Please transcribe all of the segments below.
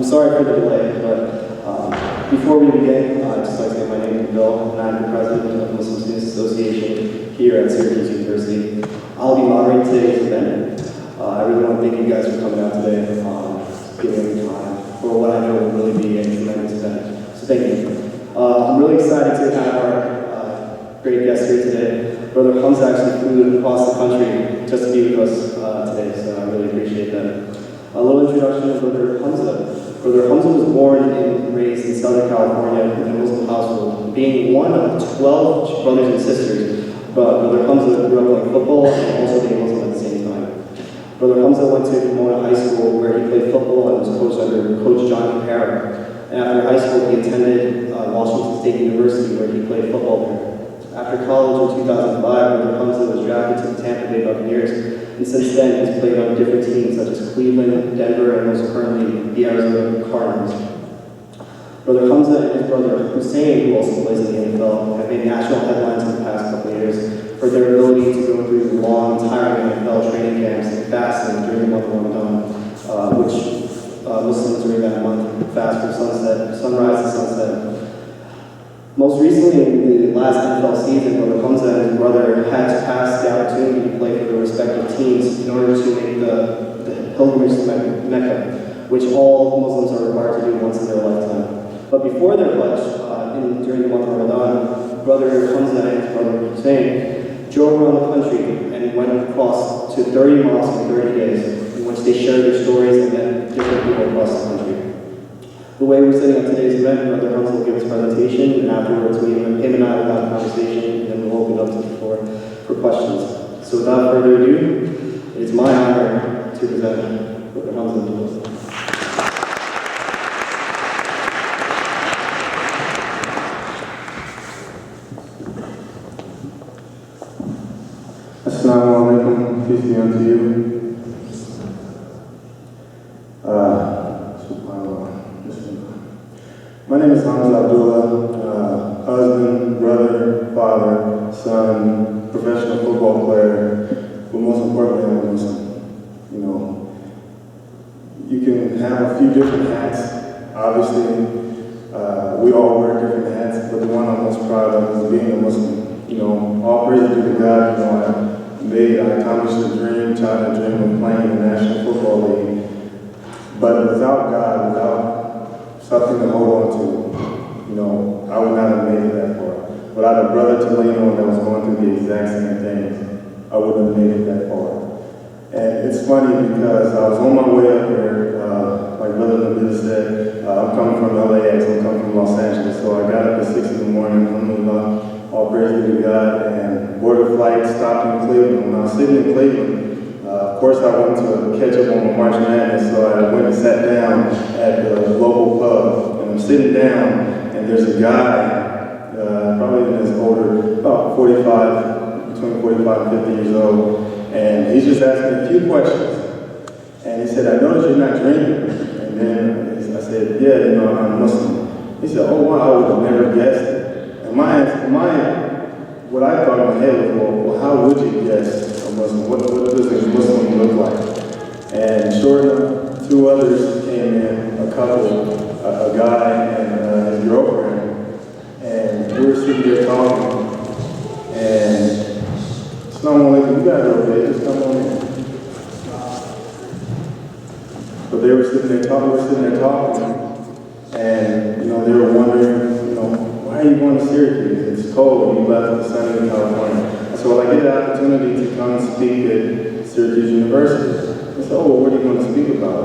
I'm sorry for the delay, but before we begin, I'd just like to say my name is Bill, and I'm the president of the Muslim Students Association here at Syracuse University. I'll be moderating today's event. I really want to thank you guys for coming out today, giving me time for what I know will really be a tremendous event. So thank you. I'm really excited to have our great guest here today. Brother Hamza actually flew across the country just to be with us today, so I really appreciate that. A little introduction of Brother Hamza. Brother Hamza was born and raised in Southern California in a Muslim household. Being one of 12 brothers and sisters, Brother Hamza grew up playing football and also being Muslim at the same time. Brother Hamza went to Pomona High School where he played football and was coached under Coach John Capera. And after high school, he attended Washington State University where he played football there. After college in 2005, Brother Hamza was drafted to the Tampa Bay Buccaneers, and since then he's played on different teams such as Cleveland, Denver, and most currently the Arizona Cardinals. Brother Hamza and his brother Hussein, who also plays in the NFL, have made national headlines in the past couple of years for their ability to go through long, tiring NFL training camps and fasting during the month of Ramadan, which Muslims during that month fast from sunrise to sunset. Most recently, in the last NFL season, Brother Hamza and his brother had to pass the opportunity to play for their respective teams in order to make the pilgrimage to Mecca, which all Muslims are required to do once in their lifetime. But before their pledge, during the month of Ramadan, Brother Hamza and his brother Hussein drove around the country and went across to 30 mosques in 30 days, in which they shared their stories and met different people across the country. The way we're setting up today's event, Brother Hamza will give his presentation, and afterwards him and I will have a conversation, and then we'll open up to the floor for questions. So without further ado, it is my honor to present Brother Hamza Abdullah. Assalamu alaikum, peace be unto you. My name is Hamza Abdullah, husband, brother, father, son, professional football player, but most importantly, I'm a Muslim. You know, you can have a few different hats. Obviously, we all wear different hats, but the one I'm most proud of is being a Muslim. You know, all praise be to God. You know, I accomplished a dream, child dream of playing in the National Football League. But without God, without something to hold on to, you know, I would not have made it that far. Without a brother to lean on that was going through the exact same things, I wouldn't have made it that far. And it's funny because I was on my way up here, like Brother Nabil said, I'm coming from LAX, I'm coming from Los Angeles, so I got up at 6 in the morning, alhamdulillah, all praise be to God, and boarded a flight, stopped in Cleveland. When I was sitting in Cleveland, of course, I wanted to catch up on my March Madness, so I went and sat down at the local pub. And I'm sitting down, and there's a guy, probably in his older, about 45, between 45 and 50 years old, and he's just asking a few questions. And he said, I noticed you're not drinking. And then I said, yeah, you know, I'm Muslim. He said, oh wow, I would have never guessed it. And what I thought in my head was, well, how would you guess a Muslim? What does a Muslim look like? And sure enough, two others came in, a couple, a guy and his girlfriend, and we were sitting there talking, and Assalamu alaikum, you guys are okay, just come on in. But they were sitting there talking, and, you know, they were wondering, you know, why are you going to Syracuse? It's cold, you left the sun in California. So I get the opportunity to come and speak at Syracuse University. I said, oh, well, what are you going to speak about?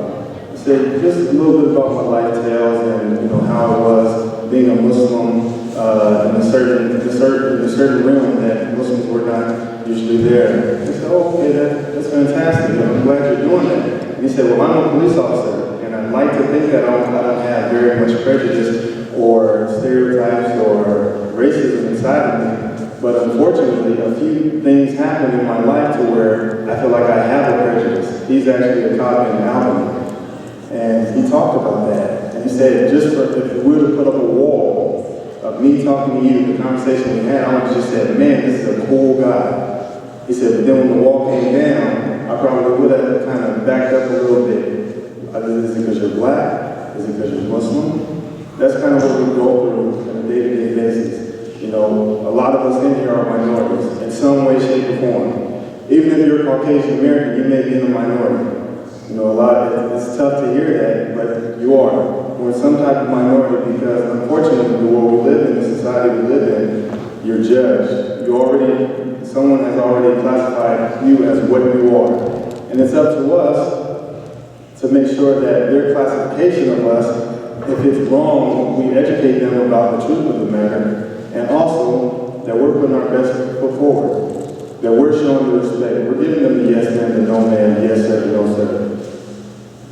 I said, just a little bit about my life tales and, you know, how it was being a Muslim in a certain realm that Muslims were not usually there. I said, oh, okay, that's fantastic. I'm glad you're doing that. And he said, well, I'm a police officer, and I'd like to think that I don't have very much prejudice or stereotypes or racism inside of me. But unfortunately, a few things happened in my life to where I feel like I have a prejudice. He's actually a cop in Albany. And he talked about that. And he said, if we were to put up a wall of me talking to you, the conversation we had, I would have just said, man, this is a cool guy. He said, but then when the wall came down, I probably would have kind of backed up a little bit. I said, is it because you're black? Is it because you're Muslim? That's kind of what we go through on a day-to-day basis. You know, a lot of us in here are minorities in some way, shape, or form. Even if you're Caucasian American, you may be in a minority. You know, it's tough to hear that, but you are. We're some type of minority because, unfortunately, the world we live in, the society we live in, you're judged. Someone has already classified you as what you are. And it's up to us to make sure that their classification of us, if it's wrong, we educate them about the truth of the matter, and also that we're putting our best foot forward. That we're showing the respect. We're giving them the yes man, the no man, yes sir, no sir.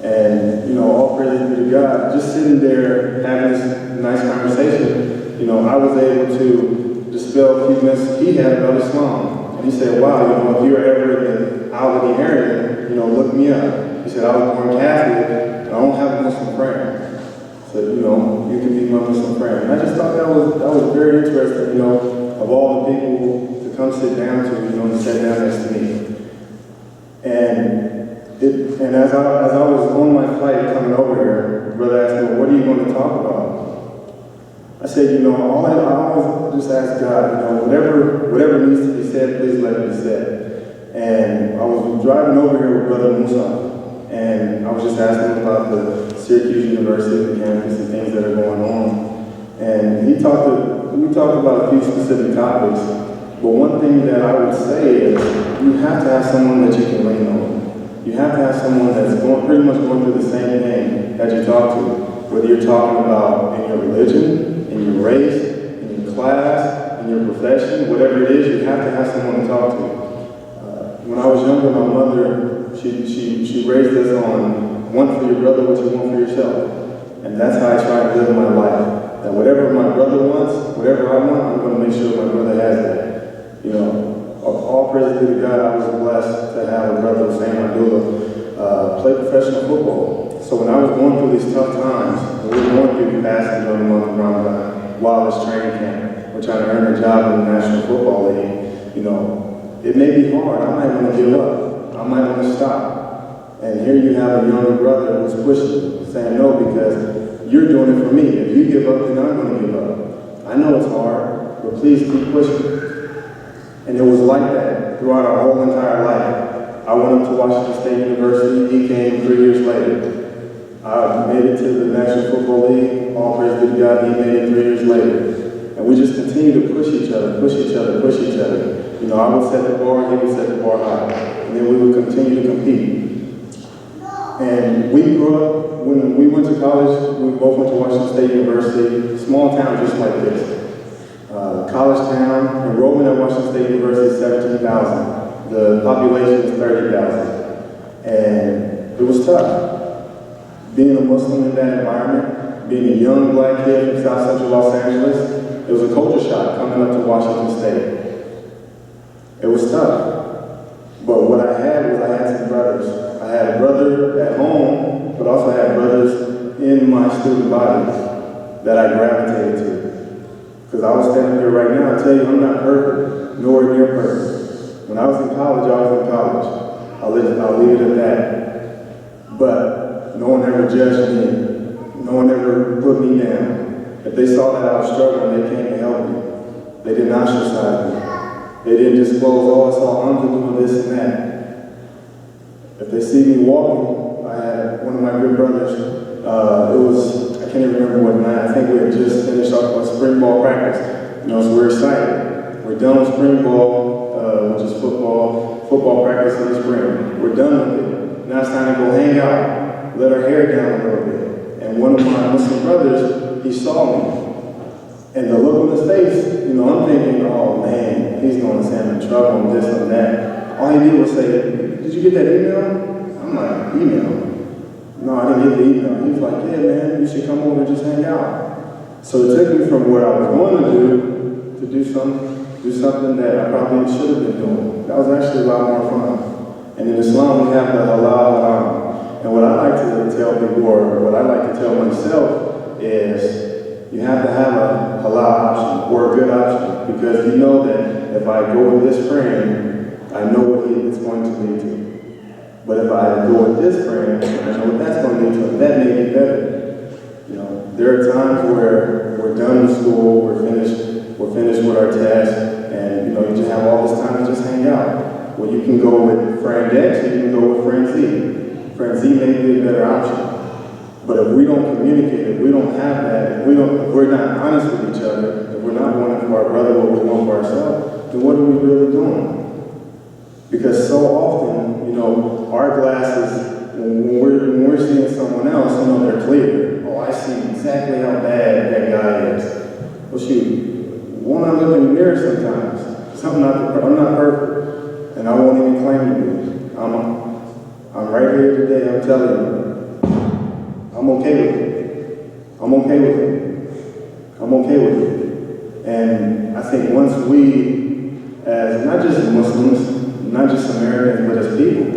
And, you know, all praise be to God. Just sitting there having this nice conversation, you know, I was able to dispel a few myths he had about Islam. And he said, wow, you know, if you're ever in the Albany area, you know, look me up. He said, I was born Catholic, and I don't have a Muslim friend. So, you know, you can be my Muslim friend. And I just thought that was very interesting, you know, of all the people come sit down to, you know, and sat down next to me. And as I was on my flight coming over here, brother asked me, what are you going to talk about? I said, you know, I always just ask God, you know, whatever needs to be said, please let it be said. And I was driving over here with Brother Musa, and I was just asking him about the Syracuse University, the campus, and things that are going on. And we talked about a few specific topics. But one thing that I would say is you have to have someone that you can lean on. You have to have someone that's pretty much going through the same thing that you talk to. Whether you're talking about in your religion, in your race, in your class, in your profession, whatever it is, you have to have someone to talk to. When I was younger, my mother, she raised us on one for your brother, what you want for yourself. And that's how I try to live my life. That whatever my brother wants, whatever I want, I'm going to make sure my brother has that. You know, all praise be to God, I was blessed to have a brother, Hamza Abdullah, play professional football. So when I was going through these tough times, we were going through fasting during the month of Ramadan, while it's training camp, we're trying to earn a job in the National Football League, you know, it may be hard. I might want to give up. I might want to stop. And here you have a younger brother who's pushing, saying no because you're doing it for me. If you give up, then I'm going to give up. I know it's hard, but please keep pushing. And it was like that throughout our whole entire life. I went up to Washington State University. He came 3 years later. I made it to the National Football League. All praise be to God, he made it 3 years later. And we just continue to push each other, push each other, push each other. You know, I would set the bar, he would set the bar high. And then we would continue to compete. And we grew up, when we went to college, we both went to Washington State University, small town just like this. College town, enrollment at Washington State University is 17,000. The population is 30,000. And it was tough. Being a Muslim in that environment, being a young black kid from South Central Los Angeles, it was a culture shock coming up to Washington State. It was tough. But what I had some brothers. I had a brother at home, but also I had brothers in my student body that I gravitated to. Because I was standing here right now, I tell you, I'm not perfect, nowhere near perfect. When I was in college, I was in college. I'll leave it at that. But no one ever judged me. No one ever put me down. If they saw that I was struggling, they came to help me. They didn't ostracize me. They didn't disclose, oh, I saw Hamza doing this and that. If they see me walking, I had one of my good brothers, I can't even remember what night. I think we had just finished off a spring ball practice. You know, so we're excited. We're done with spring ball, which is football practice in the spring. We're done with it. Now it's time to go hang out, let our hair down a little bit. And one of my Muslim brothers, he saw me. And the look on his face, you know, I'm thinking, oh man, he's going to send in trouble and this and that. All he did was say, did you get that email? I'm like, email? No, I didn't get the email. He was like, yeah, man, you should come over and just hang out. So it took me from what I was going to do something that I probably should have been doing. That was actually a lot more fun. And in Islam, we have the halal haram. And what I like to tell people, or what I like to tell myself, is you have to have a halal option, or a good option, because you know that if I go with this friend, I know what it's going to lead to. But if I go with this friend, I know what that's going to lead to, that may be better. There are times where we're done with school, we're finished with our tasks, and you just have all this time to just hang out. Well, you can go with friend X, or you can go with friend Z. Friend Z may be a better option. But if we don't communicate, if we don't have that, if we're not honest with each other, if we're not wanting for our brother what we want for ourselves, then what are we really doing? Because so often, our glasses, when we're seeing someone else, they're clear. Oh, I see exactly how bad that guy is. Well, shoot, won't I look in the mirror sometimes? I'm not perfect, and I won't even claim to be. I'm right here today. I'm telling you, I'm okay with it. I'm okay with it. I'm okay with it. And I think once we, as not just Muslims, not just Americans, but as people,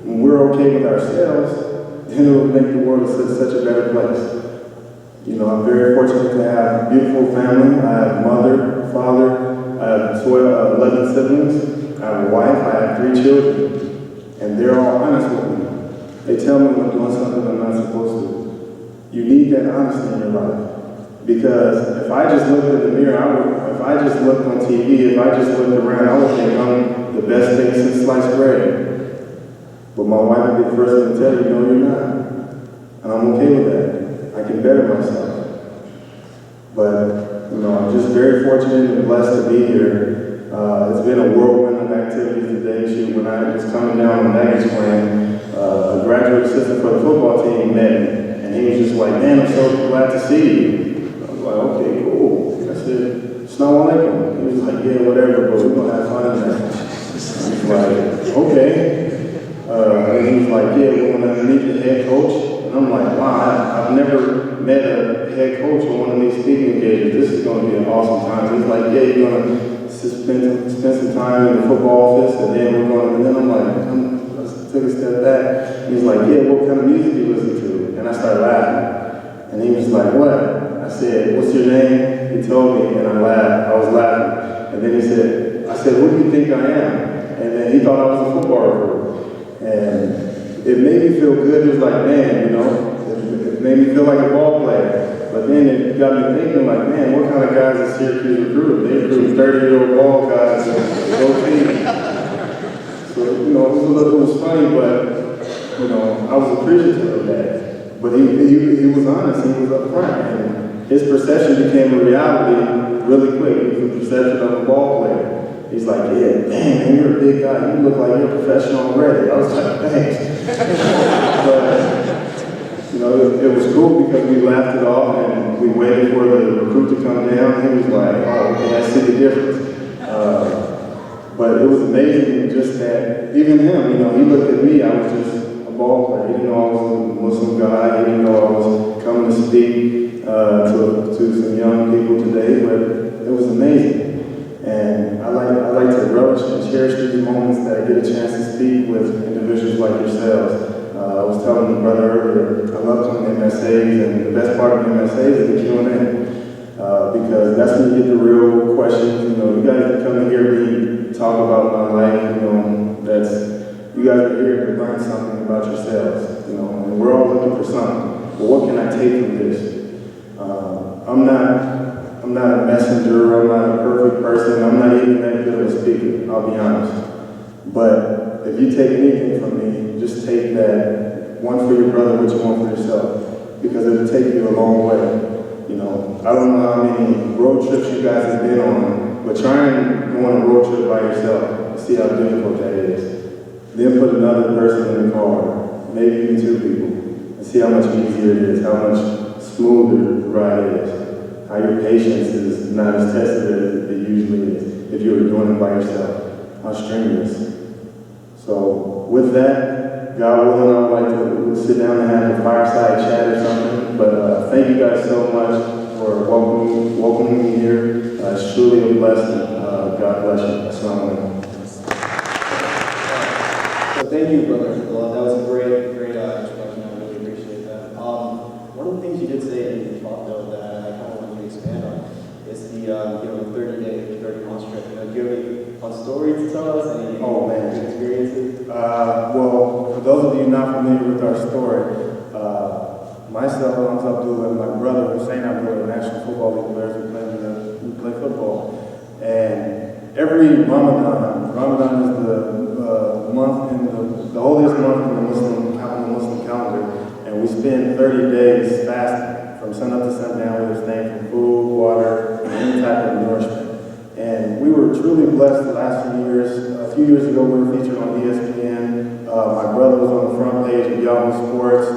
when we're okay with ourselves, then it will make the world such a better place. I'm very fortunate to have a beautiful family. I have a mother, father, I have 11 siblings, I have a wife, I have 3 children, and they're all honest with me. They tell me when I'm doing something I'm not supposed to. You need that honesty in your life. Because if I just looked in the mirror, if I just looked on TV, if I just looked around, I would think I'm the best thing since sliced bread. But my wife would be the first one to tell you, no, you're not. And I'm okay with that. I can better myself. But, I'm just very fortunate and blessed to be here. It's been a whirlwind of activities today. When I was coming down on baggage claim, a graduate assistant for the football team met me. And he was just like, man, I'm so glad to see you. I was like, okay, cool. I said, Assalamu alaikum. He was like, yeah, whatever, but we're going to have fun now. I was like, okay. And he was like, yeah, we're going to meet the head coach. And I'm like, wow, I've never met a head coach on one of these speaking engagements. This is going to be an awesome time. He's like, yeah, you're going to spend some time in the football office, and then we're going to, and then I'm like, I took a step back. He's like, yeah, what kind of music do you listen to? And I started laughing. And he was like, what? I said, what's your name? He told me, and I laughed. I was laughing. And then I said, what do you think I am? And then he thought I was a football recruit. And it made me feel good. It was like, man, it made me feel like a ball player. But then it got me thinking, like, man, what kind of guys is Syracuse recruiting? They recruit 30-year-old ball guys to go team. So, it was funny, but, I was appreciative of that. But he was honest. He was upfront. And his perception became a reality really quick. He was the perception of a ball player. He's like, yeah, man, you're a big guy. You look like you're a professional already. I was like, thanks. But, it was cool because we laughed it off and we waited for the recruit to come down. He was like, oh, okay, I see the difference. But it was amazing just that even him, he looked at me. I was just a ball player. He didn't know I was a Muslim guy. He didn't know I was coming to speak to some young people today. But it was amazing. And I like to relish and cherish these moments that I get a chance to speak with individuals like yourselves. I was telling my brother earlier, I love coming to MSAs, and the best part of MSAs is the Q&A. Because that's when you get the real questions. You guys can come in here, talk about my life, you guys are here to learn something about yourselves, and we're all looking for something. But what can I take from this? I'm not a messenger, I'm not a perfect person, I'm not even that good of a speaker, I'll be honest. But if you take anything from me, just take that, one for your brother, what you want for yourself, because it'll take you a long way. I don't know how many road trips you guys have been on, but try and go on a road trip by yourself and see how difficult that is. Then put another person in the car, maybe even 2 people, and see how much easier it is, how much smoother the ride is, how your patience is not as tested as it usually is if you were doing it by yourself, how strenuous. So with that, God willing, I would like to sit down and have a fireside chat or something. But thank you guys so much for welcoming me here. It's truly a blessing. God bless you. Assalamu alaikum. So thank you, Brother Abdullah. That was a great introduction. I really appreciate that. One of the things you did say in your talk, though, that I kind of wanted to expand on is the 30-day, 30-month trip. Do you have any fun stories to tell us? Any good experiences? Well, for those of you not familiar with our story, myself, Hamza Abdullah, and my brother, Abdullah, National Football League players who play football. And every Ramadan is the month in the holiest month in the Muslim calendar, and we spend 30 days fasting from sun up to sundown with abstaining from food, water, and any type of nourishment. And we were truly blessed the last few years. A few years ago, we were featured on ESPN. My brother was on the front page of Yahoo Sports.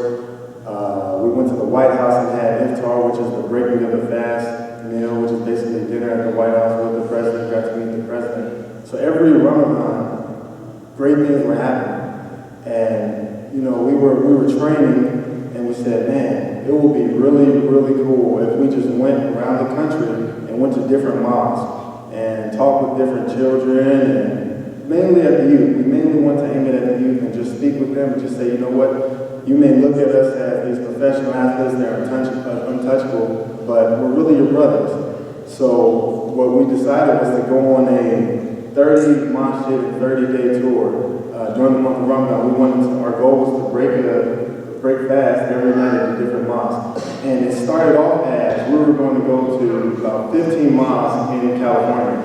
We went to the White House and had iftar, which is the breaking of the fast meal, which is basically dinner at the White House with the president. Got to meet the president. So every Ramadan, great things were happening. And you know, we were training, and we said, man, it would be really, really cool if we just went around the country and went to different mosques and talked with different children, and mainly at the youth. We mainly want to aim it at the youth and just speak with them and just say, you know what? You may look at us as these professional athletes, they're untouchable, but we're really your brothers. So what we decided was to go on a 30 masjid and 30-day tour. During the month of Ramadan, our goal was to break fast every night at a different mosque. And it started off as we were going to go to about 15 mosques in California.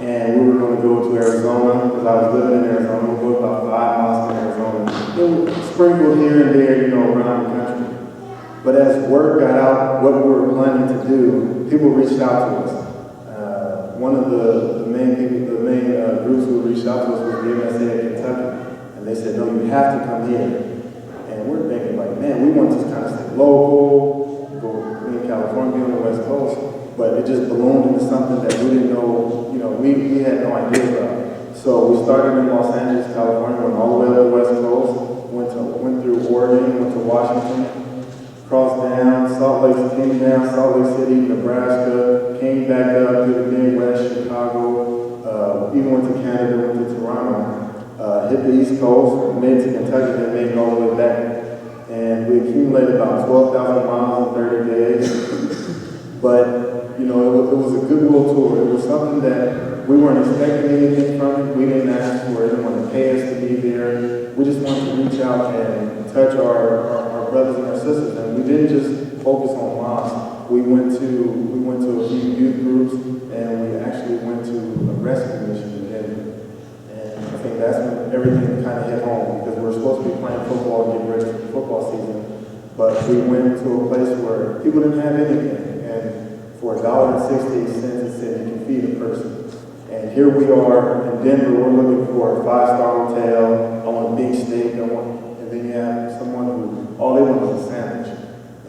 And we were going to go to Arizona, because I was living in Arizona. We'll go to about 5 mosques in Arizona. Then sprinkled here and there, you know, around the country. But as word got out what we were planning to do, people reached out to us. One of the main groups who reached out to us was the MSA in Kentucky. And they said, no, you have to come here. And we're thinking like, man, we want to kind of stay local, go in California, on the West Coast. But it just ballooned into something that we didn't know, you know, we had no idea about. So we started in Los Angeles, California, went all the way up the West Coast, went through Oregon, went to Washington, crossed down, came down, Salt Lake City, Nebraska, came back up to the Midwest, Chicago, even went to Canada, went to Toronto, hit the East Coast, made it to Kentucky, then made it all the way back. And we accumulated about 12,000 miles in 30 days. But, you know, it was a goodwill tour. It was something that we weren't expecting anything from it. We didn't ask for it. They didn't want to pay us to be there. We just wanted to reach out and touch our brothers and our sisters. And we didn't just focus on mosques. We went to a few youth groups, and we actually went to a rescue mission in Denver. And I think that's when everything kind of hit home, because we're supposed to be playing football and getting ready for the football season. But we went to a place where people didn't have anything. And for $1.68, it said you can feed a person. And here we are in Denver, we're looking for a 5-star hotel, I want a big steak, and then you have someone who, all they want is a sandwich.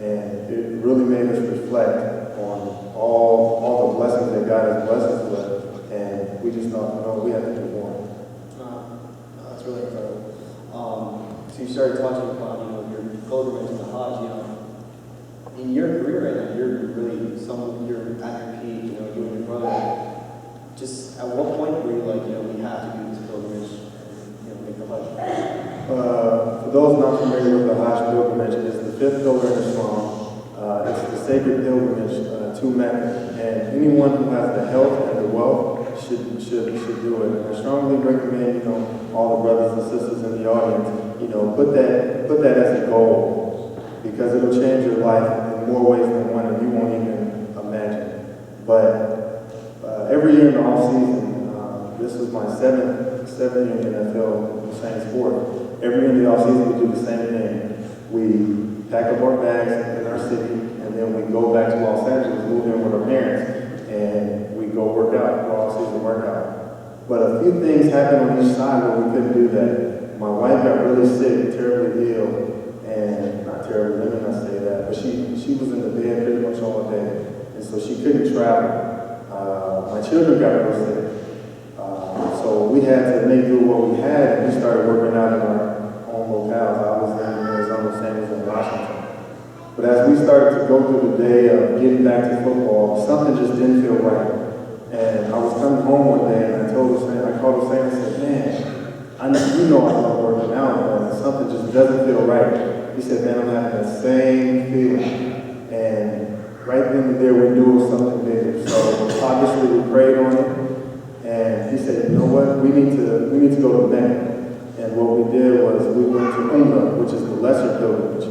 And it really made us reflect on all the blessings that God has blessed us with. And we just thought, no, we have to do more. That's really incredible. So you started talking about, you know, your pilgrimage to the Hajj, you know. In your career right now, you're at your peak, you know, you and your brother. Just at what point were you like, you know, we have to do this pilgrimage and, you know, make the Hajj? For those not familiar with the Hajj pilgrimage, it's the 5th pillar in Islam. It's the sacred pilgrimage to Mecca. And anyone who has the health and the wealth should do it. And I strongly recommend, you know, all the brothers and sisters in the audience, you know, put that as a goal, because it'll change your life in more ways than one, and you won't even imagine. But every year in the off season, this was my seventh year in the NFL, the same sport. Every year in the off season, we do the same thing. We pack up our bags in our city, and then we go back to Los Angeles, move in with our parents, and we go work out, go off season workout. But a few things happened on each side where we couldn't do that. My wife got really sick, terribly ill, and not terribly, let me not say that, but she was in the bed pretty much all day, and so she couldn't travel. My children got real sick, so we had to make do what we had, and we started working out in our own locales. I was in Arizona, Sam was in Washington. But as we started to go through the day of getting back to football, something just didn't feel right. And I was coming home one day, and I called Sam and said, man, you know I love working out, but something just doesn't feel right. He said, man, I'm having that same feeling. And right then and there, we knew it was something bigger. So obviously we prayed on it, and he said, you know what, we need to go to Mecca. And what we did was we went to Umrah, which is the lesser pilgrimage.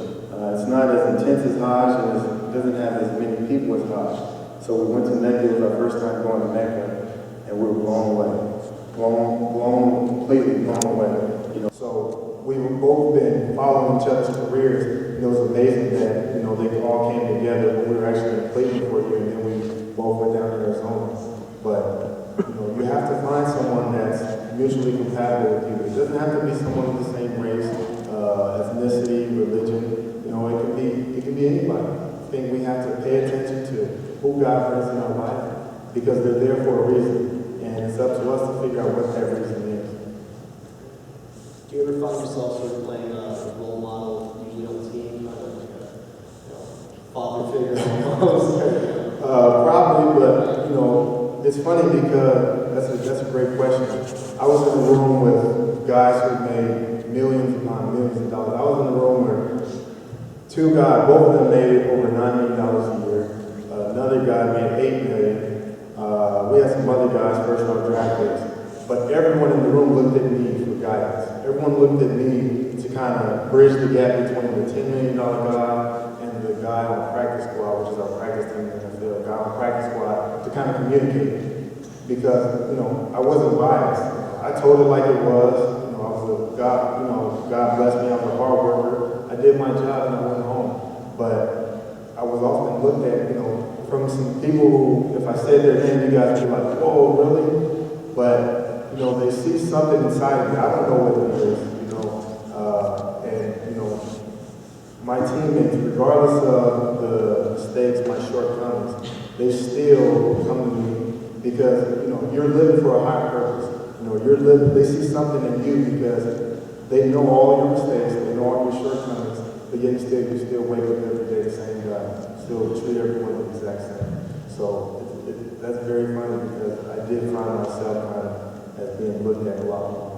It's not as attends Hajj and doesn't have as many people as Hajj. So we went to Mecca. It was our first time going to Mecca, and we were blown away, completely blown away. You know, so we've both been following each other's careers. And it was amazing that they all came together when we were actually in Cleveland for a year, and then we both went down to Arizona. But you have to find someone that's mutually compatible with you. It doesn't have to be someone of the same race, ethnicity, religion. It can be anybody. I think we have to pay attention to who God brings in our life because they're there for a reason, and it's up to us to figure out what that reason is. Do you ever find yourself sort of playing a role model, usually on the team, kind of like a father figure almost? Probably, but it's funny because that's a great question. I was in a room with guys who made millions upon millions of dollars. I was in a room where two guys, both of them made over $9 million a year. Another guy made $8 million. We had some other guys, first round draft picks. But everyone in the room looked at me for guidance. Everyone looked at me to kind of bridge the gap between the $10 million guy and the guy on the practice squad, which is our practice team in the NFL, guy on the practice squad, to kind of communicate. Because, I wasn't biased. I told it like it was. I was a God blessed me, I was a hard worker. I did my job and I went home. But I was often looked at, from some people who, if I said their name, you guys would be like, whoa, really? But, they see something inside me. I don't know what it is, my teammates, regardless of the mistakes, my shortcomings, they still come to me because, you're living for a higher purpose. They see something in you because they know all your mistakes, they know all your shortcomings, but yet you still wake up every day the same guy, still treat everyone the exact same. So that's very funny because I did find myself kind of as being looked at a lot more.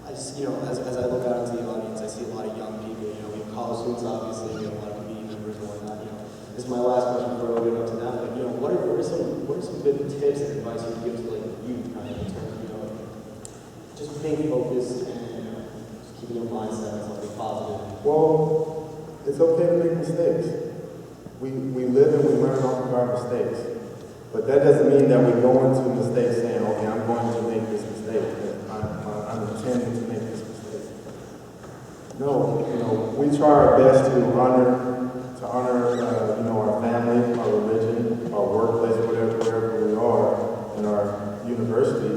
As I look out into the audience, I see a lot of young people. We have college students, obviously, we have a lot of community members and whatnot. This is my last question before opening up to them. But what are some good tips and advice you can give to youth kind of in terms of just being focused and just keeping your mindset on something positive? Well, it's okay to make mistakes. We live and we learn off of our mistakes. But that doesn't mean that we go into mistakes saying, okay, I'm going to make this mistake. I'm intending to make this mistake. No, we try our best to honor our family, our religion, our workplace, wherever we are in our university.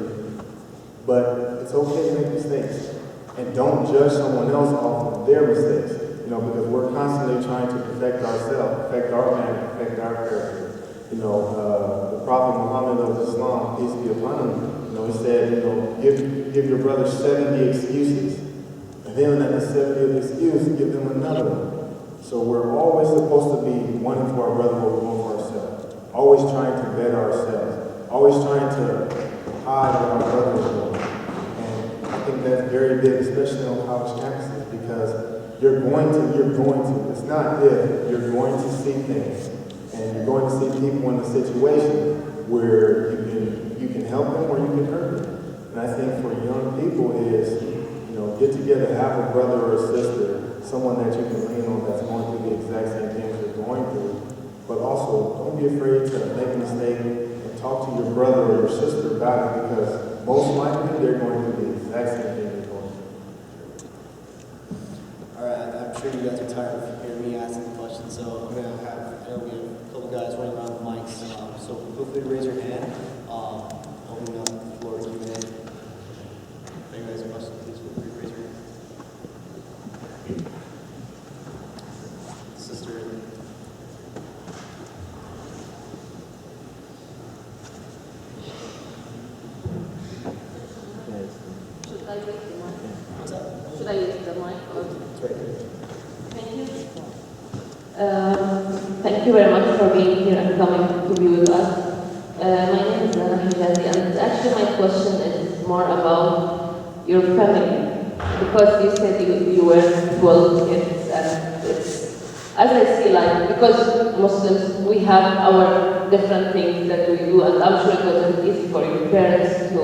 But it's okay to make mistakes. And don't judge someone else off of their mistakes. Because we're constantly trying to perfect ourselves, perfect our family, perfect our character. The Prophet Muhammad of Islam, peace be upon him, he said, give your brother 70 excuses. And then at the 70th excuse, give them another one. So we're always supposed to be wanting for our brother what we want for ourselves. Always trying to better ourselves. Always trying to hide what our brother is doing. And I think that's very big, especially on college campuses, because you're going to, it's not if, you're going to see things. And you're going to see people in a situation where you can help them or you can hurt them. And I think for young people is, get together, have a brother or a sister, someone that you can lean on that's going through the exact same things you're going through. But also, don't be afraid to make a mistake and talk to your brother or your sister about it because most likely they're going through the exact same thing you're going through. All right, I'm sure you guys are tired of hearing me asking the question, so I'm going to have a couple guys running around with mics. So feel free to raise your hand. Opening up the floor to Q&A. If anyone has a question, please feel free to raise your hand. Sister. Should I use the mic? What's that? Should I use the mic? Or? It's right there. Thank you. Thank you very much for being here and coming to be with us. My name is Hijazi, and actually my question is more about your family. Because you said you were 12 kids, and it's, as I see, because Muslims, we have our different things that we do, and I'm sure it wasn't easy for your parents to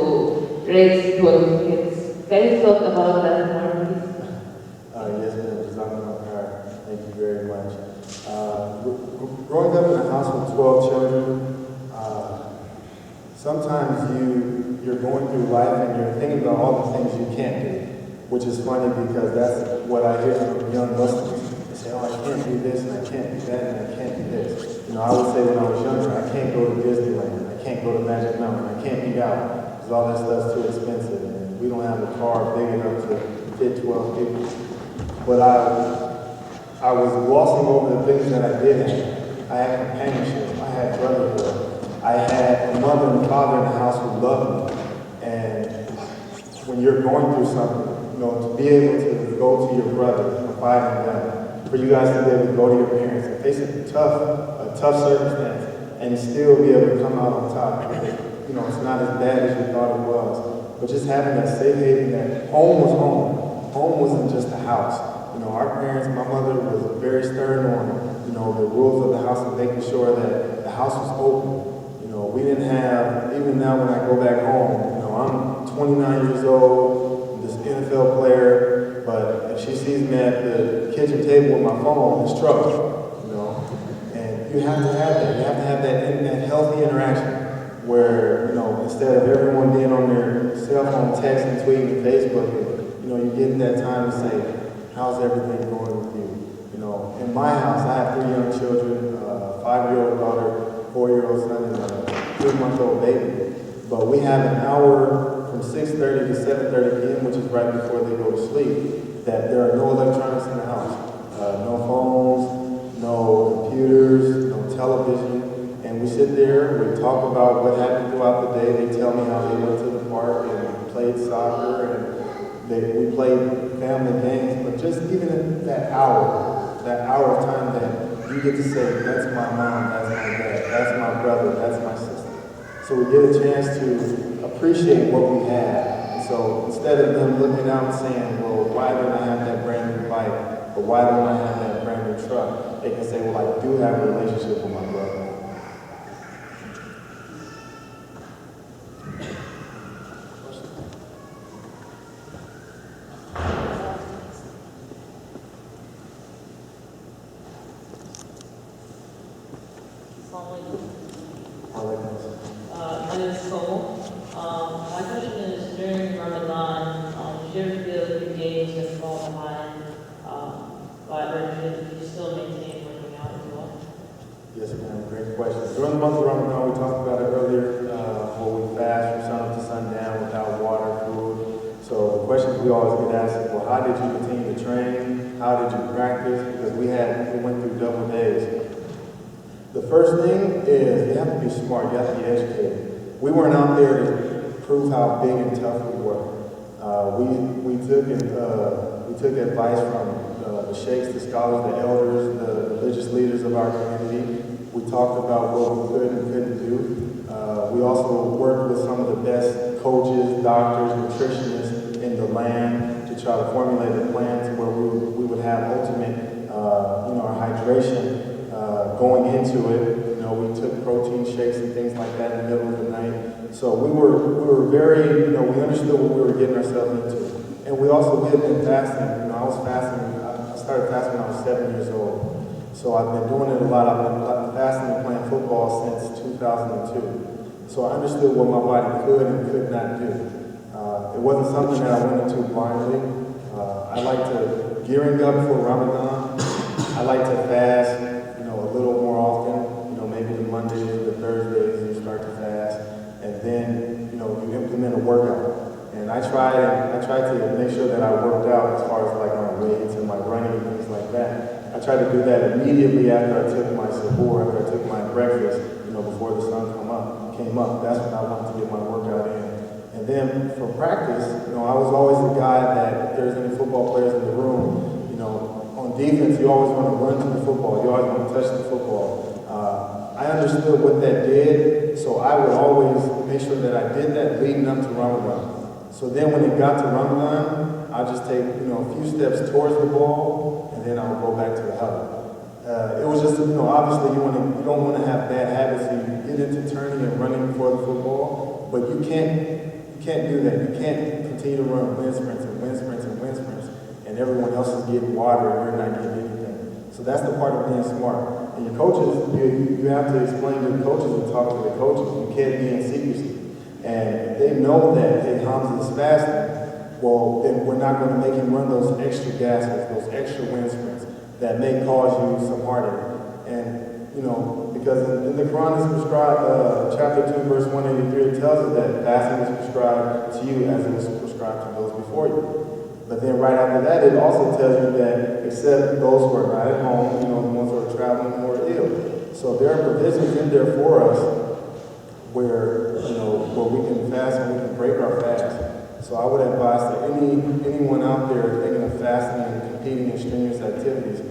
raise 12 kids. Can you talk about that more, please? Yes, ma'am. Thank you very much. growing up in a house with 12 children, sometimes you're going through life and you're thinking about all the things you can't do, which is funny because that's what I hear from young Muslims. They say, oh, I can't do this and I can't do that and I can't do this. You know, I would say when I was younger, I can't go to Disneyland, I can't go to Magic Mountain, I can't eat out because all that stuff's too expensive and we don't have a car big enough to fit 12 people. But I was glossing over the things that I did have. I had companionship, I had brotherhood. I had a mother and father in the house who loved me. And when you're going through something, you know, to be able to go to your brother, confide in them, for you guys to be able to go to your parents and face a tough circumstance and still be able to come out on top. You know, it's not as bad as you thought it was. But just having that safe haven that home was home. Home wasn't just a house. You know, our parents, my mother was very stern on, you know, the rules of the house and making sure that the house was open. You know, we didn't have, even now when I go back home, you know, I'm 29 years old, this NFL player, but if she sees me at the kitchen table with my phone, it's trouble, you know. And you have to have that. You have to have that healthy interaction where, you know, instead of everyone being on their cell phone texting, tweeting, Facebook, you know, you get that time to say, how's everything going with you? You know, in my house, I have 3 young children, a 5-year-old daughter, 4-year-old son, and a 3-month-old baby. But we have an hour from 6:30 to 7:30 p.m., which is right before they go to sleep, that there are no electronics in the house. No phones, no computers, no television. And we sit there, we talk about what happened throughout the day. They tell me how they went to the park and played soccer, and we played family games. But just even in that hour of time that you get to say, that's my mom, that's my dad, that's my brother, that's my sister. So we get a chance to appreciate what we have. And so instead of them looking out and saying, well, why don't I have that brand new bike? Or why don't I have that brand new truck? They can say, well, I do have a relationship with my brother. My name is Cole. My question is, during Ramadan, do you ever feel your games that fall behind, but do you still maintain working out as well? Yes, ma'am. Great question. During the month of Ramadan, we talked about it earlier, where we fast from sun up to sundown without water, food. So the questions we always get asked is, well, how did you continue to train? How did you practice? Because we went through double days. The first thing is you have to be smart, you have to be educated. We weren't out there to prove how big and tough we were. We took advice from the sheikhs, the scholars, the elders, the religious leaders of our community. We talked about what we could and couldn't do. We also worked with some of the best coaches, doctors, nutritionists in the land to try to formulate a plan to where we would have ultimate, our hydration going into it. You know, we took protein shakes and things like that in the middle of the night. So we were very, we understood what we were getting ourselves into. And we had been fasting. I was fasting. I started fasting when I was 7 years old. So I've been doing it a lot. I've been fasting and playing football since 2002. So I understood what my body could and could not do. It wasn't something that I went into blindly. I like to, gearing up for Ramadan, I like to fast, a little more often, maybe the Mondays or the Thursdays you start to fast, and then, you implement a workout. And I tried to make sure that I worked out as far as like my weights and my running and things like that. I tried to do that immediately after I took my sahur, after I took my breakfast, before the sun came up. That's when I wanted to get my workout in. And then for practice, I was always the guy that if there's any football players in the room, on defense, you always want to run to the football. You always want to touch the football. I understood what that did, so I would always make sure that I did that leading up to Ramadan. So then when it got to Ramadan, I'd just take, a few steps towards the ball, and then I would go back to the huddle. It was just, obviously you don't want to have bad habits. You get into turning and running before the football, but you can't do that. You can't continue to run wind sprints and wind sprints and wind sprints, and everyone else is getting water and you're not getting anything. So that's the part of being smart. And your coaches, you have to explain to the coaches and talk to the coaches. You can't be in secrecy. And if they know that, hey, Hamza is fasting, well, then we're not going to make him run those extra gases, those extra wind sprints that may cause you some heartache. And, you know, because in the Quran is prescribed, chapter 2, verse 183, it tells us that fasting is prescribed to you as it was prescribed to those before you. But then right after that, it also tells you that except those who are not at home, you know, the ones who are traveling or ill. So there are provisions in there for us where, you know, where we can fast and we can break our fast. So I would advise that anyone out there thinking of fasting and competing in strenuous activities,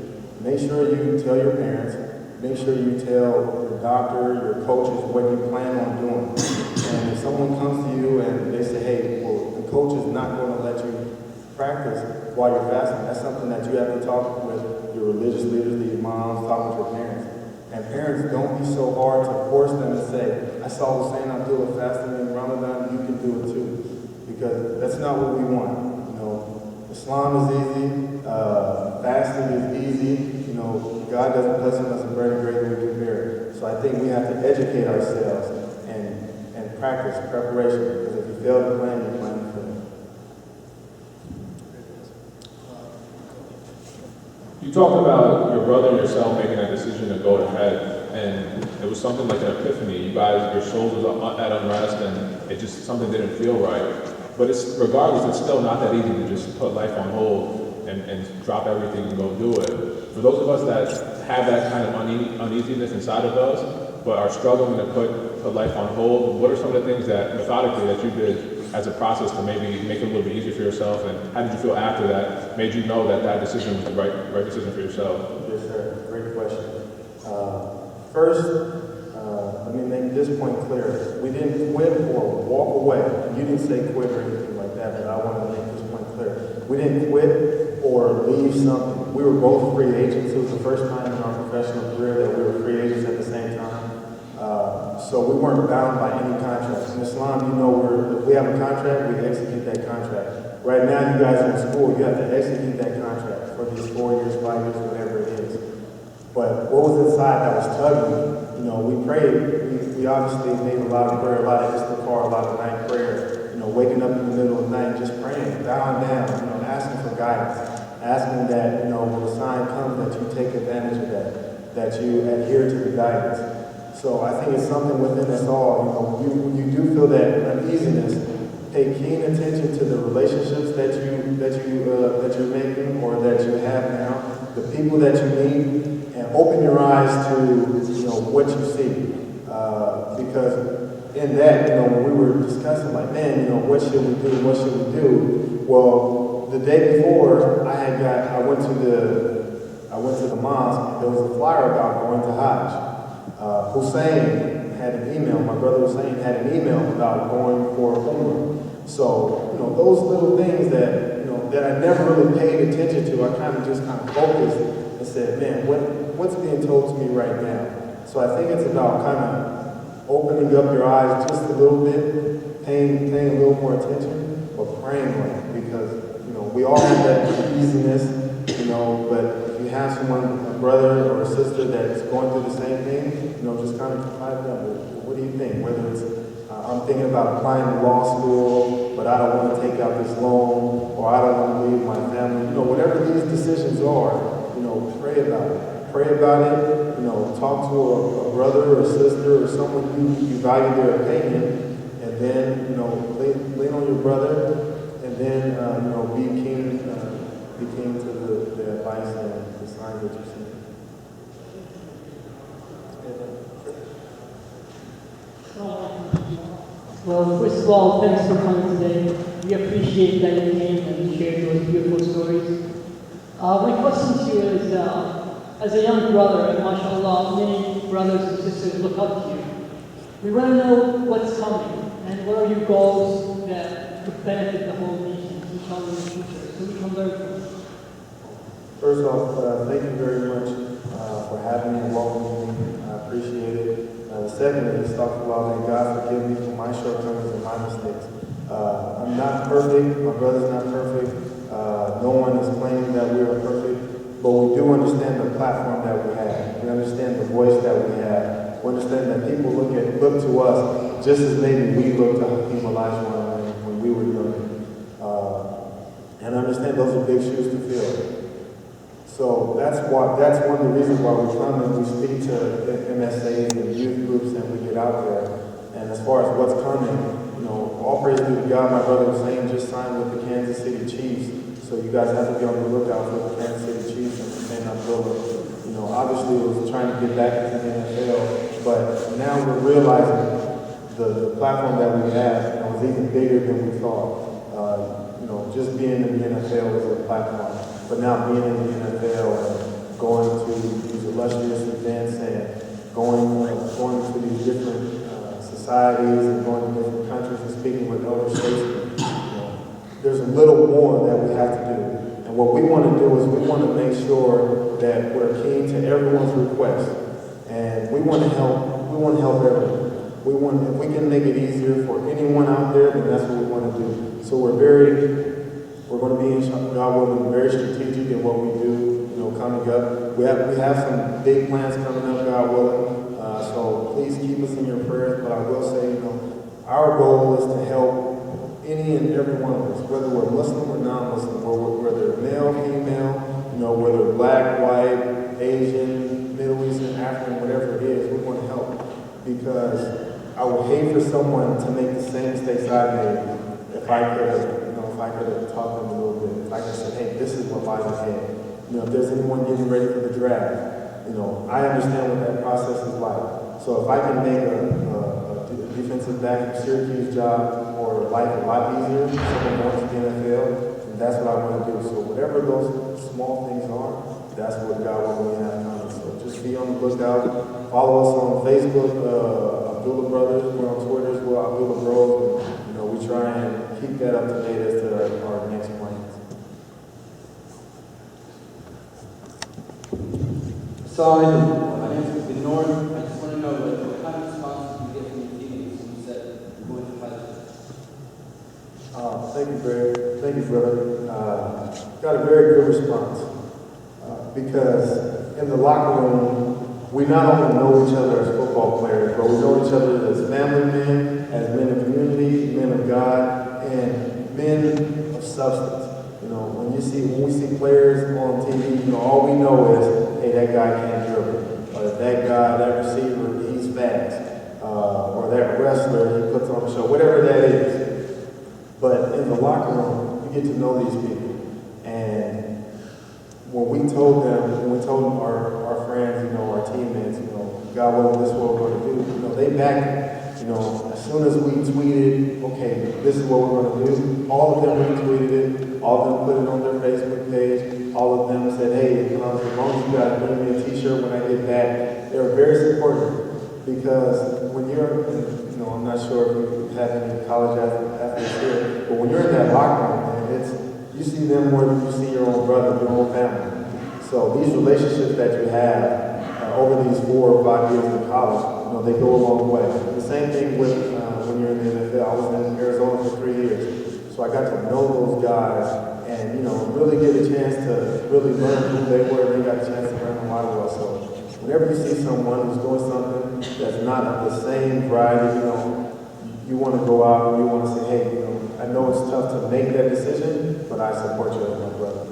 make sure you tell your parents, make sure you tell your doctor, your coaches what you plan on doing. And if someone comes to you and they say, hey, well, the coach is not going to let you practice while you're fasting, that's something that you have to talk with your religious leaders, the imams, talk with your parents. And parents, don't be so hard to force them to say, I saw Hussein Abdullah fasting in Ramadan, you can do it too. Because that's not what we want. You know, Islam is easy, fasting is easy. You know, God doesn't bless us in greater than we do bear. So I think we have to educate ourselves and practice preparation. Because if you fail to plan, you plan to fail. You talked about your brother and yourself making that decision to go to Hajj, and it was something like an epiphany. You guys, your souls was at unrest, and it just, something didn't feel right. But it's, regardless, it's still not that easy to just put life on hold and drop everything and go do it. For those of us that have that kind of uneasiness inside of us, but are struggling to put life on hold, what are some of the things that, methodically, that you did as a process to maybe make it a little bit easier for yourself, and how did you feel after that made you know that that decision was the right decision for yourself? Yes, sir. Great question. First, let me make this point clear. We didn't quit or walk away. You didn't say quit or anything like that, but I want to make this point clear. We didn't quit or leave something. We were both free agents. It was the first time in our professional career that we were free agents at the same time. So we weren't bound by any contracts. In Islam, you know, if we have a contract, we execute that contract. Right now, you guys are in school, you have to execute that contract for these 4 years, 5 years, whatever it is. But what was inside that was tugging? You know, we prayed. We obviously made a lot of prayer, a lot of istighfar, a lot of night prayer. You know, waking up in the middle of the night, just praying, bowing down, you know, asking for guidance, asking that, you know, when the sign comes, that you take advantage of that you adhere to the guidance. So I think it's something within us all. You know, when you do feel that uneasiness, pay keen attention to the relationships that you're making or that you have now, the people that you meet, and open your eyes to, you know, what you see. Because in that, you know, when we were discussing, like, man, you know, what should we do? What should we do? Well, the day before, I went to the mosque. There was a flyer about going to Hajj. Hussein had an email, my brother Hussein had an email about going for Umrah. So, you know, those little things that, you know, that I never really paid attention to, I kind of focused and said, man, what's being told to me right now? So I think it's about kind of opening up your eyes just a little bit, paying a little more attention, but praying on it, because, you know, we all have that uneasiness, you know, but if you have someone, a brother or a sister that's going through the same thing, you know, just kind of confide in them. What do you think? Whether it's, I'm thinking about applying to law school, but I don't want to take out this loan, or I don't want to leave my family. You know, whatever these decisions are, you know, pray about it. Pray about it, you know, talk to a brother or a sister or someone you value their opinion, and then, you know, lean on your brother, and then, you know, be keen to the advice and the signs that you see. Well, first of all, thanks for coming today. We appreciate that you came and shared those beautiful stories. My question to you is, as a young brother, and mashallah, many brothers and sisters look up to you. We want to know what's coming, and what are your goals that could benefit the whole nation, inshallah, in the future, so we can learn from you. First off, thank you very much for having me and welcoming me. I appreciate it. The second is, astaghfirullah, may God forgive me for my shortcomings and my mistakes. I'm not perfect. My brother's not perfect. No one is claiming that we are perfect. But we do understand the platform that we have. We understand the voice that we have. We understand that people look to us just as maybe we looked to Hakeem Olajuwon when we were young. And I understand those are big shoes to fill. So that's one of the reasons why we come and we speak to MSAs and youth groups and we get out there. And as far as what's coming, all praise be to God. My brother was saying just signed with the Kansas City Chiefs. So you guys have to be on the lookout for the Kansas City Chiefs and Hamza Abdullah. Obviously it was trying to get back into the NFL, but now we're realizing the platform that we have was even bigger than we thought. Just being in the NFL is a platform, but now being in the NFL and going to these illustrious events and going to these different societies and going to different countries and speaking with other statesmen, there's a little more that we have to do. And what we want to do is we want to make sure that we're keen to everyone's request, and we want to help. We want to help everyone. If we can make it easier for anyone out there, then that's what we want to do. So we're going to be, God willing, very strategic in what we do. Coming up, we have some big plans coming up, God willing. So please keep us in your prayers. But I will say, our goal is to help any and every one of us, whether we're Muslim or non-Muslim, whether male, female, whether black, white, Asian, Middle Eastern, African, whatever it is, we want to help. Because I would hate for someone to make the same mistakes I made if I could have taught them a little bit. If I could say, hey, this is what lies ahead. If there's anyone getting ready for the draft, I understand what that process is like. So if I can make a defensive back in Syracuse job or life a lot easier, someone going to the NFL, then that's what I want to do. So whatever those small things are, that's what God will really have coming. So just be on the lookout. Follow us on Facebook, Abdullah Brothers. We're on Twitter as well, Abdullah Bros. And, we try and keep that up to date as to our next plans. Sorry, my name is North. I just want to know what kind of responses you get from your teammates when you said you're going to fight. Thank you, Greg. Thank you, brother. Got a very good response because in the locker room, we not only know each other as football players, but we know each other as family men, as men of community, men of God, and men of substance. When we see players on TV, all we know is, hey, that guy can't dribble, or that receiver, he's fast, or that wrestler, he puts on a show, whatever that is. But in the locker room, you get to know these people. And when we told our friends, our teammates, God willing, this is what we're going to do, they backed it. As soon as we tweeted, okay, this is what we're going to do, all of them retweeted it, all of them put it on their Facebook page, all of them said, hey, as long as you guys bring me a t-shirt when I get back. They were very supportive because when you're, I'm not sure if you have any college athletes here, but when you're in that locker room, man, you see them more than you see your own brother, your own family. So these relationships that you have over these 4 or 5 years in college, they go a long way. The same thing with when you're in the NFL. I was in Arizona for 3 years, so I got to know those guys and really get a chance to really learn who they were. They got a chance to learn who I was. So whenever you see someone who's doing something that's not the same variety, you want to go out and you want to say, hey, I know it's tough to make that decision, but I support you as my brother.